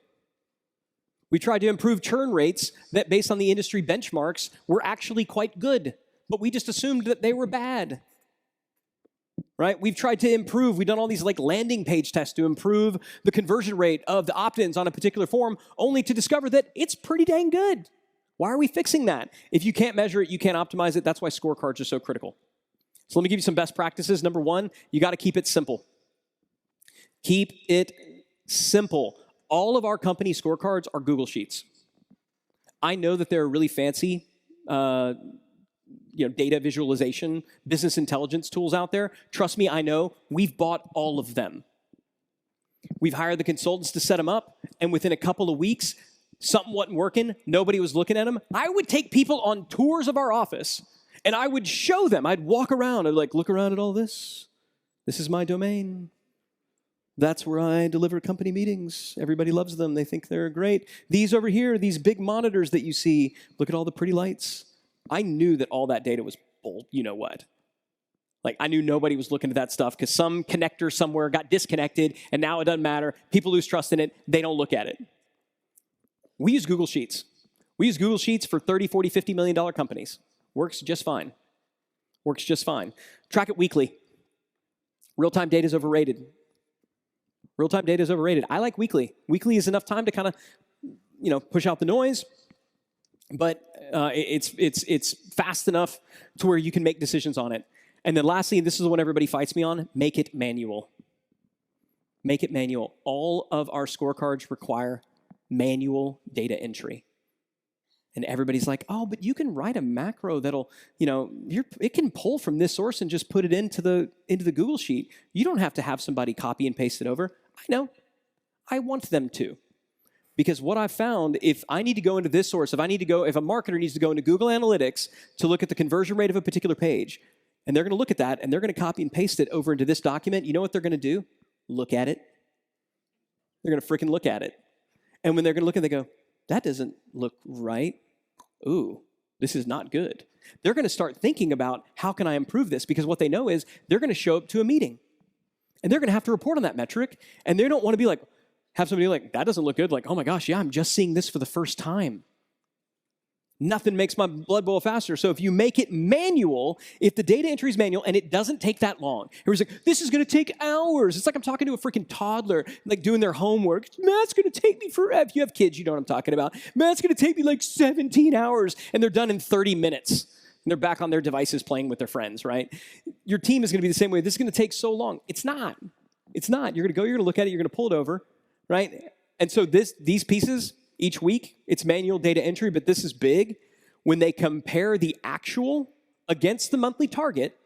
We tried to improve churn rates that, based on the industry benchmarks, were actually quite good, but we just assumed that they were bad. Right? We've tried to improve. We've done all these like landing page tests to improve the conversion rate of the opt-ins on a particular form, only to discover that it's pretty dang good. Why are we fixing that? If you can't measure it, you can't optimize it. That's why scorecards are so critical. So let me give you some best practices. Number 1, you got to keep it simple. Keep it simple. All of our company scorecards are Google Sheets. I know that there are really fancy data visualization, business intelligence tools out there. Trust me, I know. We've bought all of them. We've hired the consultants to set them up, and within a couple of weeks, something wasn't working. Nobody was looking at them. I would take people on tours of our office, and I would show them. I'd walk around. I'd like, look around at all this. This is my domain. That's where I deliver company meetings. Everybody loves them. They think they're great. These over here, these big monitors that you see, look at all the pretty lights. I knew that all that data was bull, you know what. Like, I knew nobody was looking at that stuff because some connector somewhere got disconnected, and now it doesn't matter. People lose trust in it. They don't look at it. We use Google Sheets. We use Google Sheets for $30, $40, $50 million companies. Works just fine. Works just fine. Track it weekly. Real-time data is overrated. Real-time data is overrated. I like weekly. Weekly is enough time to kind of, push out the noise, but it's fast enough to where you can make decisions on it. And then lastly, this is the one everybody fights me on, make it manual. Make it manual. All of our scorecards require manual data entry. And everybody's like, oh, but you can write a macro that'll, it can pull from this source and just put it into the Google Sheet. You don't have to have somebody copy and paste it over. I know. I want them to. Because what I've found, if I need to go into this source, if a marketer needs to go into Google Analytics to look at the conversion rate of a particular page, and they're going to look at that, and they're going to copy and paste it over into this document, you know what they're going to do? Look at it. They're going to freaking look at it. And when they're going to look at it, they go, that doesn't look right. Ooh, this is not good. They're going to start thinking about, how can I improve this? Because what they know is they're going to show up to a meeting. And they're going to have to report on that metric. And they don't want to be like, have somebody like, that doesn't look good. Like, oh my gosh, yeah, I'm just seeing this for the first time. Nothing makes my blood boil faster. So if you make it manual, if the data entry is manual, and it doesn't take that long. Everybody's like, this is going to take hours. It's like I'm talking to a freaking toddler, like doing their homework. Math's going to take me forever. If you have kids, you know what I'm talking about. Math's going to take me like 17 hours, and they're done in 30 minutes. And they're back on their devices playing with their friends, right? Your team is going to be the same way. This is going to take so long. It's not. It's not. You're going to go, you're going to look at it, you're going to pull it over, right? And so these pieces, each week, it's manual data entry, but this is big. When they compare the actual against the monthly target,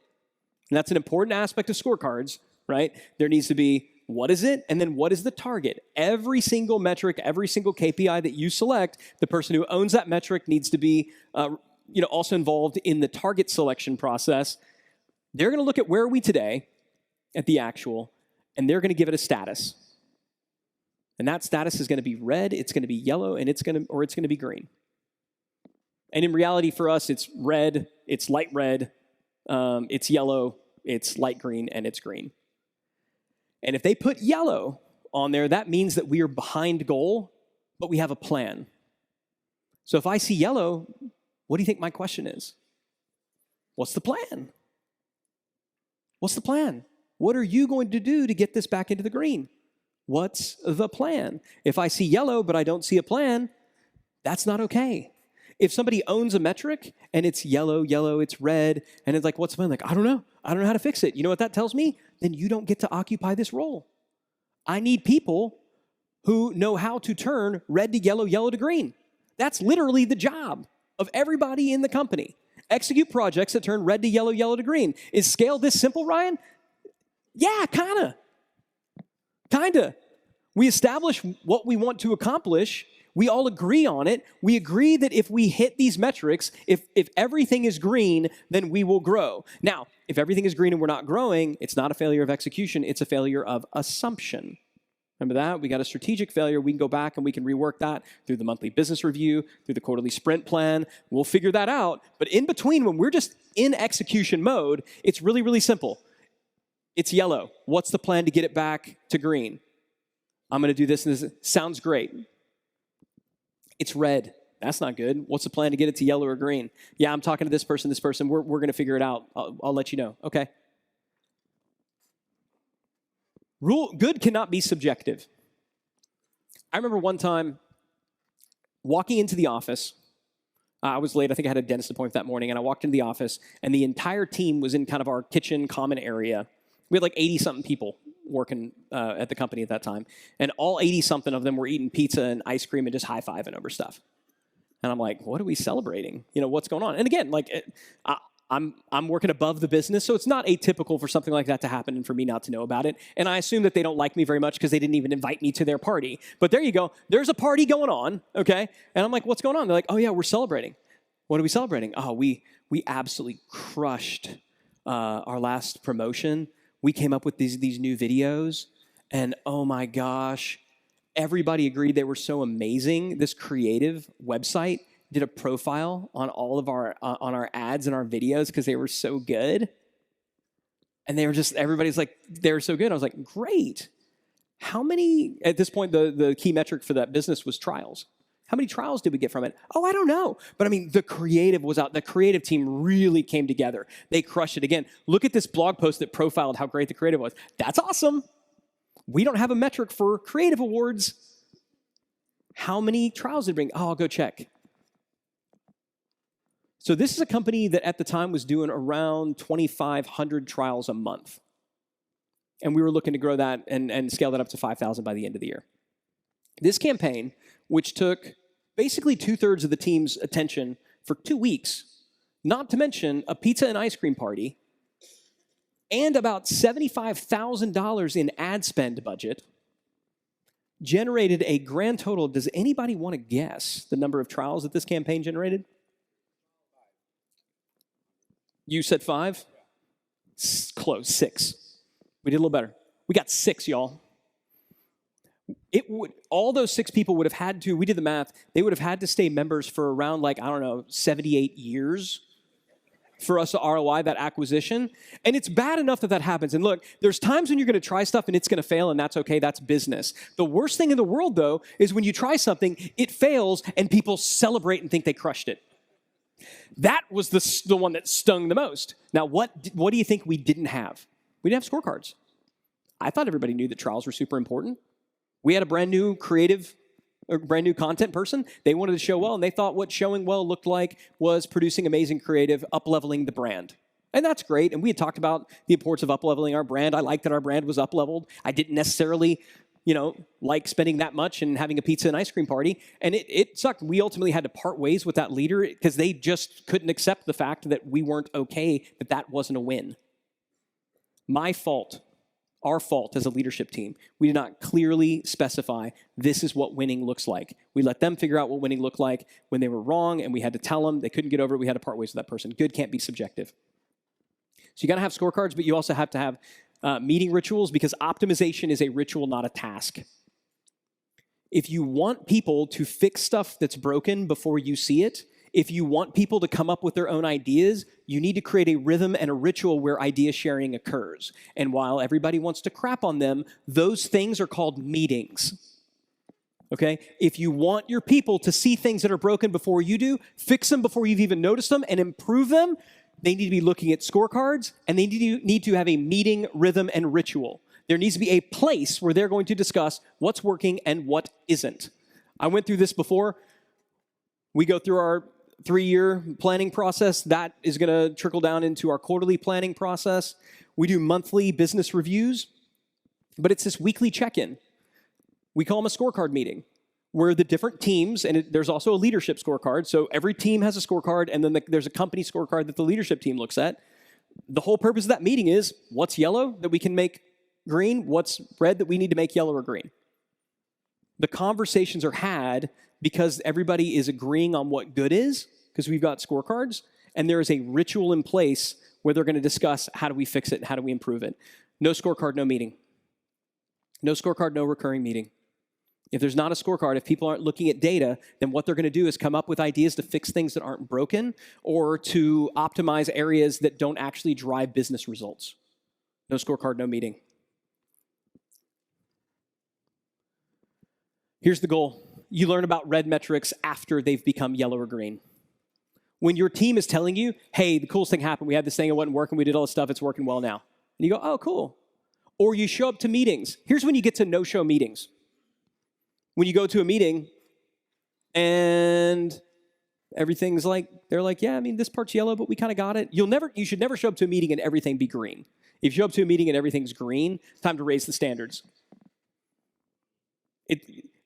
and that's an important aspect of scorecards, right? There needs to be, what is it? And then what is the target? Every single metric, every single KPI that you select, the person who owns that metric needs to be also involved in the target selection process. They're going to look at where are we today at the actual, and they're going to give it a status. And that status is going to be red, it's going to be yellow, and it's going to be green. And in reality for us, it's red, it's light red, it's yellow, it's light green, and it's green. And if they put yellow on there, that means that we are behind goal, but we have a plan. So if I see yellow, what do you think my question is? What's the plan? What's the plan? What are you going to do to get this back into the green? What's the plan? If I see yellow, but I don't see a plan, that's not okay. If somebody owns a metric and it's yellow, it's red, and it's like, what's the plan? Like, I don't know how to fix it. You know what that tells me? Then you don't get to occupy this role. I need people who know how to turn red to yellow, yellow to green. That's literally the job of everybody in the company. Execute projects that turn red to yellow, yellow to green. Is scale this simple, Ryan? Yeah, kinda. We establish what we want to accomplish. We all agree on it. We agree that if we hit these metrics, if everything is green, then we will grow. Now, if everything is green and we're not growing, it's not a failure of execution, it's a failure of assumption. Remember that? We got a strategic failure. We can go back and we can rework that through the monthly business review, through the quarterly sprint plan. We'll figure that out. But in between, when we're just in execution mode, it's really, really simple. It's yellow. What's the plan to get it back to green? I'm going to do this and this. Sounds great. It's red. That's not good. What's the plan to get it to yellow or green? Yeah, I'm talking to this person. We're going to figure it out. I'll let you know. Okay. Good cannot be subjective. I remember one time walking into the office. I was late. I think I had a dentist appointment that morning, and I walked into the office, and the entire team was in kind of our kitchen common area. We had like 80-something people working at the company at that time. And all 80-something of them were eating pizza and ice cream and just high-fiving over stuff. And I'm like, what are we celebrating? What's going on? And again, like, I'm working above the business, so it's not atypical for something like that to happen and for me not to know about it. And I assume that they don't like me very much because they didn't even invite me to their party. But there you go. There's a party going on, okay? And I'm like, what's going on? They're like, oh, yeah, we're celebrating. What are we celebrating? Oh, we absolutely crushed our last promotion. We came up with these new videos, and oh my gosh, everybody agreed they were so amazing. This creative website did a profile on all of our on our ads and our videos because they were so good. And everybody's like, they were so good. I was like, great. How many, at this point, the key metric for that business was trials. How many trials did we get from it? Oh, I don't know. But I mean, the creative was out. The creative team really came together. They crushed it. Again, look at this blog post that profiled how great the creative was. That's awesome. We don't have a metric for creative awards. How many trials did it bring? Oh, I'll go check. So this is a company that at the time was doing around 2,500 trials a month. And we were looking to grow that and scale that up to 5,000 by the end of the year. This campaign, which took basically 2/3 of the team's attention for 2 weeks, not to mention a pizza and ice cream party, and about $75,000 in ad spend budget, generated a grand total. Does anybody want to guess the number of trials that this campaign generated? You said 5? Close, 6. We did a little better. We got 6, y'all. All those 6 people would have had to, we did the math, they would have had to stay members for around 78 years for us to ROI that acquisition. And it's bad enough that happens. And look, there's times when you're going to try stuff and it's going to fail, and that's okay, that's business. The worst thing in the world, though, is when you try something, it fails, and people celebrate and think they crushed it. That was the one that stung the most. Now, what do you think we didn't have? We didn't have scorecards. I thought everybody knew that trials were super important. We had a brand new creative, or brand new content person. They wanted to show well, and they thought what showing well looked like was producing amazing creative, up-leveling the brand. And that's great. And we had talked about the importance of up-leveling our brand. I liked that our brand was up-leveled. I didn't necessarily, like spending that much and having a pizza and ice cream party. And it sucked. We ultimately had to part ways with that leader because they just couldn't accept the fact that we weren't okay, that wasn't a win. My fault. Our fault as a leadership team. We did not clearly specify this is what winning looks like. We let them figure out what winning looked like when they were wrong, and we had to tell them they couldn't get over it. We had to part ways with that person. Good can't be subjective. So you got to have scorecards, but you also have to have meeting rituals, because optimization is a ritual, not a task. If you want people to fix stuff that's broken before you see it, if you want people to come up with their own ideas, you need to create a rhythm and a ritual where idea sharing occurs. And while everybody wants to crap on them, those things are called meetings. Okay? If you want your people to see things that are broken before you do, fix them before you've even noticed them, and improve them, they need to be looking at scorecards, and they need to have a meeting rhythm and ritual. There needs to be a place where they're going to discuss what's working and what isn't. I went through this before. We go through our 3-year planning process. That is going to trickle down into our quarterly planning process. We do monthly business reviews, but it's this weekly check-in. We call them a scorecard meeting, where the different teams, and there's also a leadership scorecard, so every team has a scorecard, and then there's a company scorecard that the leadership team looks at. The whole purpose of that meeting is, what's yellow that we can make green? What's red that we need to make yellow or green? The conversations are had because everybody is agreeing on what good is, because we've got scorecards, and there is a ritual in place where they're going to discuss how do we fix it and how do we improve it. No scorecard, no meeting. No scorecard, no recurring meeting. If there's not a scorecard, if people aren't looking at data, then what they're going to do is come up with ideas to fix things that aren't broken or to optimize areas that don't actually drive business results. No scorecard, no meeting. Here's the goal. You learn about red metrics after they've become yellow or green. When your team is telling you, hey, the coolest thing happened, we had this thing, it wasn't working, we did all this stuff, it's working well now. And you go, oh, cool. Or you show up to meetings. Here's when you get to no-show meetings. When you go to a meeting and everything's like, they're like, yeah, I mean, this part's yellow, but we kind of got it. You should never show up to a meeting and everything be green. If you show up to a meeting and everything's green, it's time to raise the standards.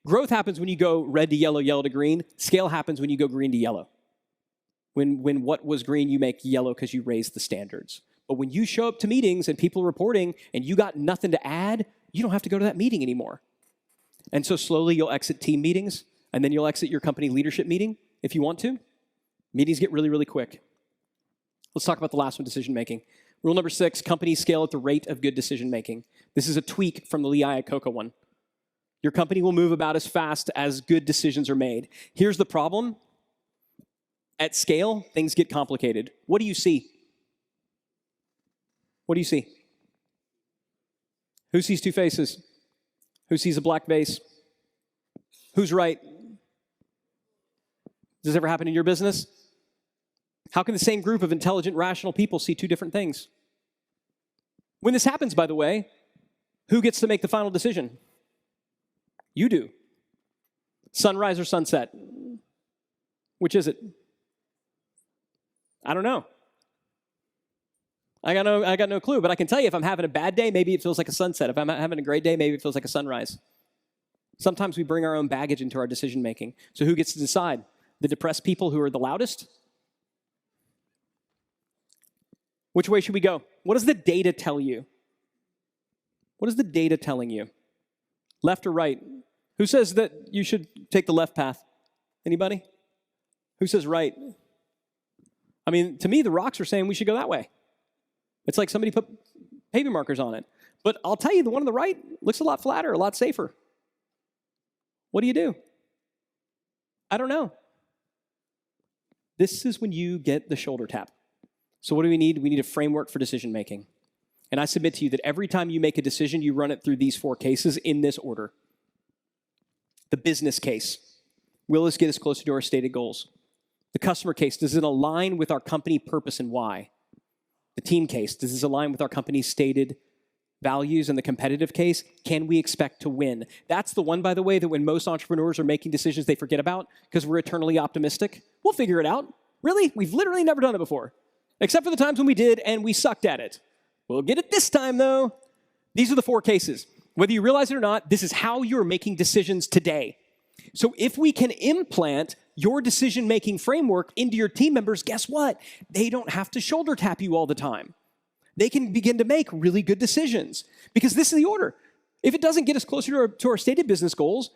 Growth happens when you go red to yellow, yellow to green. Scale happens when you go green to yellow. When what was green, you make yellow because you raised the standards. But when you show up to meetings and people are reporting and you got nothing to add, you don't have to go to that meeting anymore. And so slowly you'll exit team meetings, and then you'll exit your company leadership meeting if you want to. Meetings get really, really quick. Let's talk about the last one, decision making. Rule number 6, companies scale at the rate of good decision making. This is a tweak from the Lee Iacocca one. Your company will move about as fast as good decisions are made. Here's the problem. At scale, things get complicated. What do you see? What do you see? Who sees two faces? Who sees a black vase? Who's right? Does this ever happen in your business? How can the same group of intelligent, rational people see two different things? When this happens, by the way, who gets to make the final decision? You do. Sunrise or sunset? Which is it? I don't know. I got no clue, but I can tell you if I'm having a bad day, maybe it feels like a sunset. If I'm having a great day, maybe it feels like a sunrise. Sometimes we bring our own baggage into our decision making. So who gets to decide? The depressed people who are the loudest? Which way should we go? What does the data tell you? What is the data telling you? Left or right? Who says that you should take the left path? Anybody? Who says right? I mean, to me, the rocks are saying we should go that way. It's like somebody put paving markers on it. But I'll tell you, the one on the right looks a lot flatter, a lot safer. What do you do? I don't know. This is when you get the shoulder tap. So what do we need? We need a framework for decision making. And I submit to you that every time you make a decision, you run it through these 4 cases in this order. The business case. Will this get us closer to our stated goals? The customer case. Does it align with our company purpose and why? The team case. Does this align with our company's stated values? And the competitive case. Can we expect to win? That's the one, by the way, that when most entrepreneurs are making decisions, they forget about because we're eternally optimistic. We'll figure it out. Really? We've literally never done it before. Except for the times when we did and we sucked at it. We'll get it this time, though. These are the 4 cases. Whether you realize it or not, this is how you're making decisions today. So if we can implant your decision-making framework into your team members, guess what? They don't have to shoulder tap you all the time. They can begin to make really good decisions. Because this is the order. If it doesn't get us closer to our stated business goals,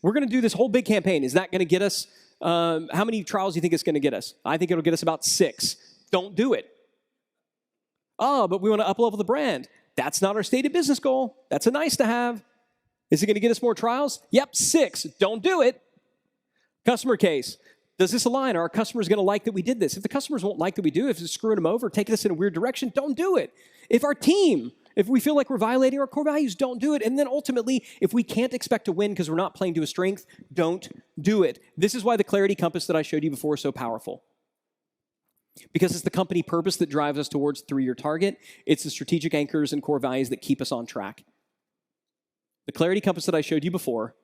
we're going to do this whole big campaign. Is that going to get us, how many trials do you think it's going to get us? I think it'll get us about 6. Don't do it. Oh, but we want to up-level the brand. That's not our stated business goal. That's a nice to have. Is it going to get us more trials? Yep, 6. Don't do it. Customer case. Does this align? Are our customers going to like that we did this? If the customers won't like that we do, if it's screwing them over, taking us in a weird direction, don't do it. If we feel like we're violating our core values, don't do it. And then ultimately, if we can't expect to win because we're not playing to a strength, don't do it. This is why the clarity compass that I showed you before is so powerful. Because it's the company purpose that drives us towards the 3-year target. It's the strategic anchors and core values that keep us on track. The clarity compass that I showed you before,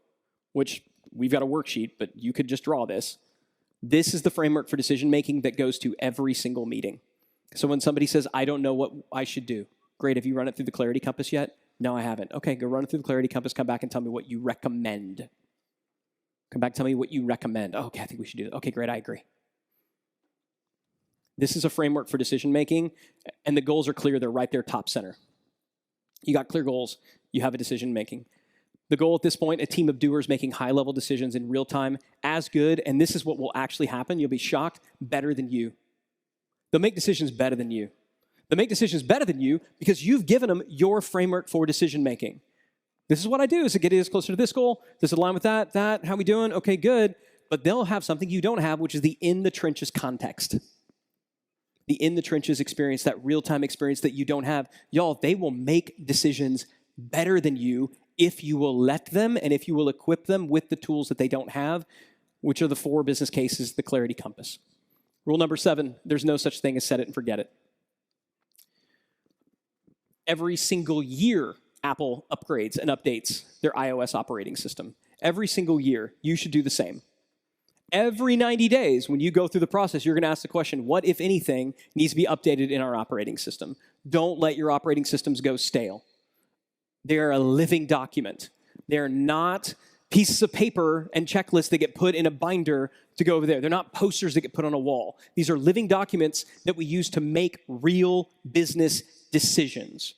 which we've got a worksheet, but you could just draw this. This is the framework for decision-making that goes to every single meeting. So when somebody says, I don't know what I should do. Great, have you run it through the clarity compass yet? No, I haven't. Okay, go run it through the clarity compass. Come back and tell me what you recommend. Come back and tell me what you recommend. Oh, okay, I think we should do that. Okay, great, I agree. This is a framework for decision-making, and the goals are clear. They're right there, top center. You got clear goals. You have a decision-making. The goal at this point, a team of doers making high-level decisions in real time, as good, and this is what will actually happen. You'll be shocked, better than you. They'll make decisions better than you. They'll make decisions better than you because you've given them your framework for decision-making. This is what I do. Is it getting us closer to this goal? Does it align with that? How we doing? Okay, good. But they'll have something you don't have, which is the in-the-trenches context. The in-the-trenches experience, that real-time experience that you don't have. Y'all, they will make decisions better than you if you will let them and if you will equip them with the tools that they don't have, which are the 4 business cases, the clarity compass. Rule number 7, there's no such thing as set it and forget it. Every single year, Apple upgrades and updates their iOS operating system. Every single year, you should do the same. Every 90 days, when you go through the process, you're going to ask the question, what, if anything, needs to be updated in our operating system? Don't let your operating systems go stale. They're a living document. They're not pieces of paper and checklists that get put in a binder to go over there. They're not posters that get put on a wall. These are living documents that we use to make real business decisions,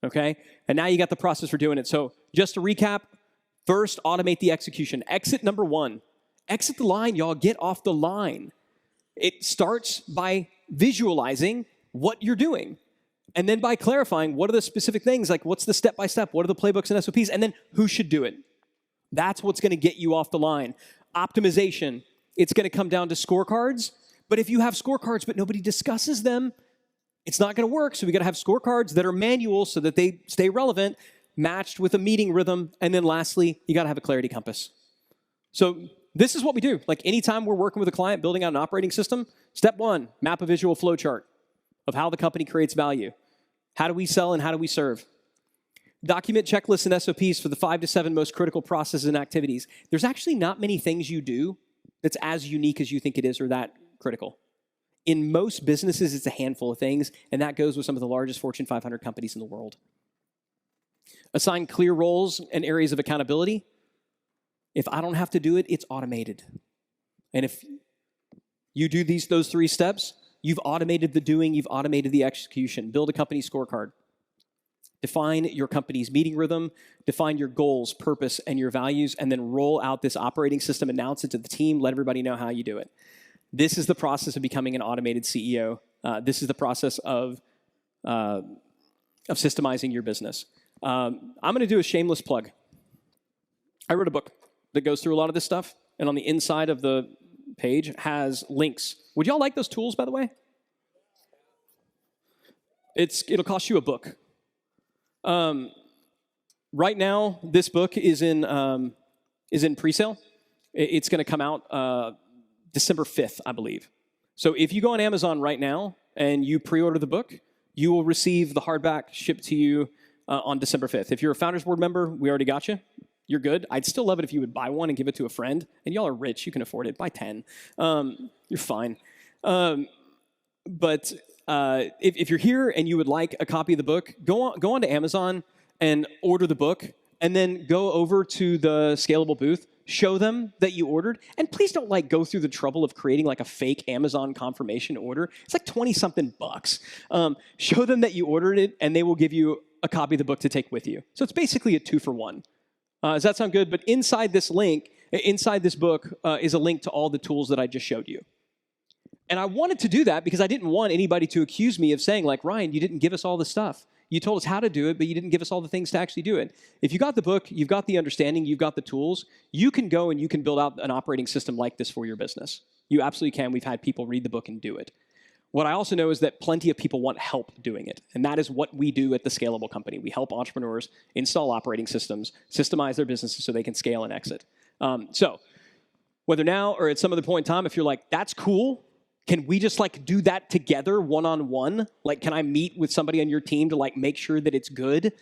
okay? And now you got the process for doing it. So just to recap, first, automate the execution. Exit number one. Exit the line, y'all. Get off the line. It starts by visualizing what you're doing. And then by clarifying what are the specific things, like what's the step-by-step, what are the playbooks and SOPs, and then who should do it. That's what's going to get you off the line. Optimization, it's going to come down to scorecards. But if you have scorecards but nobody discusses them, it's not going to work. So we got to have scorecards that are manual so that they stay relevant, matched with a meeting rhythm. And then lastly, you got to have a clarity compass. So this is what we do. Like anytime we're working with a client building out an operating system, step one, map a visual flow chart of how the company creates value. How do we sell and how do we serve? Document checklists and SOPs for the 5 to 7 most critical processes and activities. There's actually not many things you do that's as unique as you think it is or that critical. In most businesses, it's a handful of things, and that goes with some of the largest Fortune 500 companies in the world. Assign clear roles and areas of accountability. If I don't have to do it, it's automated. And if you do those 3 steps, you've automated the doing, you've automated the execution. Build a company scorecard. Define your company's meeting rhythm, define your goals, purpose, and your values, and then roll out this operating system, announce it to the team, let everybody know how you do it. This is the process of becoming an automated CEO. This is the process of systemizing your business. I'm going to do a shameless plug. I wrote a book that goes through a lot of this stuff, and on the inside of the page has links. Would y'all like those tools, by the way? It'll cost you a book. Right now, this book is in pre-sale. It's going to come out December 5th, I believe. So if you go on Amazon right now and you pre-order the book, you will receive the hardback shipped to you on December 5th. If you're a Founders Board member, we already got you. You're good. I'd still love it if you would buy one and give it to a friend. And y'all are rich. You can afford it. Buy 10. You're fine. But if you're here and you would like a copy of the book, go on to Amazon and order the book, and then go over to the Scalable booth, show them that you ordered, and please don't go through the trouble of creating a fake Amazon confirmation order. It's like 20-something bucks. Show them that you ordered it, and they will give you a copy of the book to take with you. So it's basically a 2-for-1. Does that sound good? But inside this book, is a link to all the tools that I just showed you. And I wanted to do that because I didn't want anybody to accuse me of saying, Ryan, you didn't give us all the stuff. You told us how to do it, but you didn't give us all the things to actually do it. If you got the book, you've got the understanding, you've got the tools, you can go and you can build out an operating system like this for your business. You absolutely can. We've had people read the book and do it. What I also know is that plenty of people want help doing it. And that is what we do at the Scalable Company. We help entrepreneurs install operating systems, systemize their businesses so they can scale and exit. So whether now or at some other point in time, if you're like, that's cool, can we just do that together one-on-one? Can I meet with somebody on your team to make sure that it's good?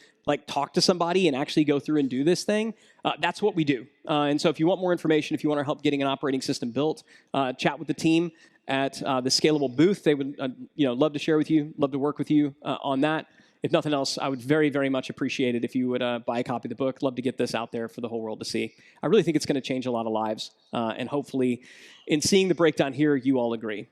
Talk to somebody and actually go through and do this thing? That's what we do. And so if you want more information, if you want our help getting an operating system built, chat with the team at the Scalable booth. They would love to share with you, love to work with you on that. If nothing else, I would very, very much appreciate it if you would buy a copy of the book. Love to get this out there for the whole world to see. I really think it's going to change a lot of lives. And hopefully, in seeing the breakdown here, you all agree.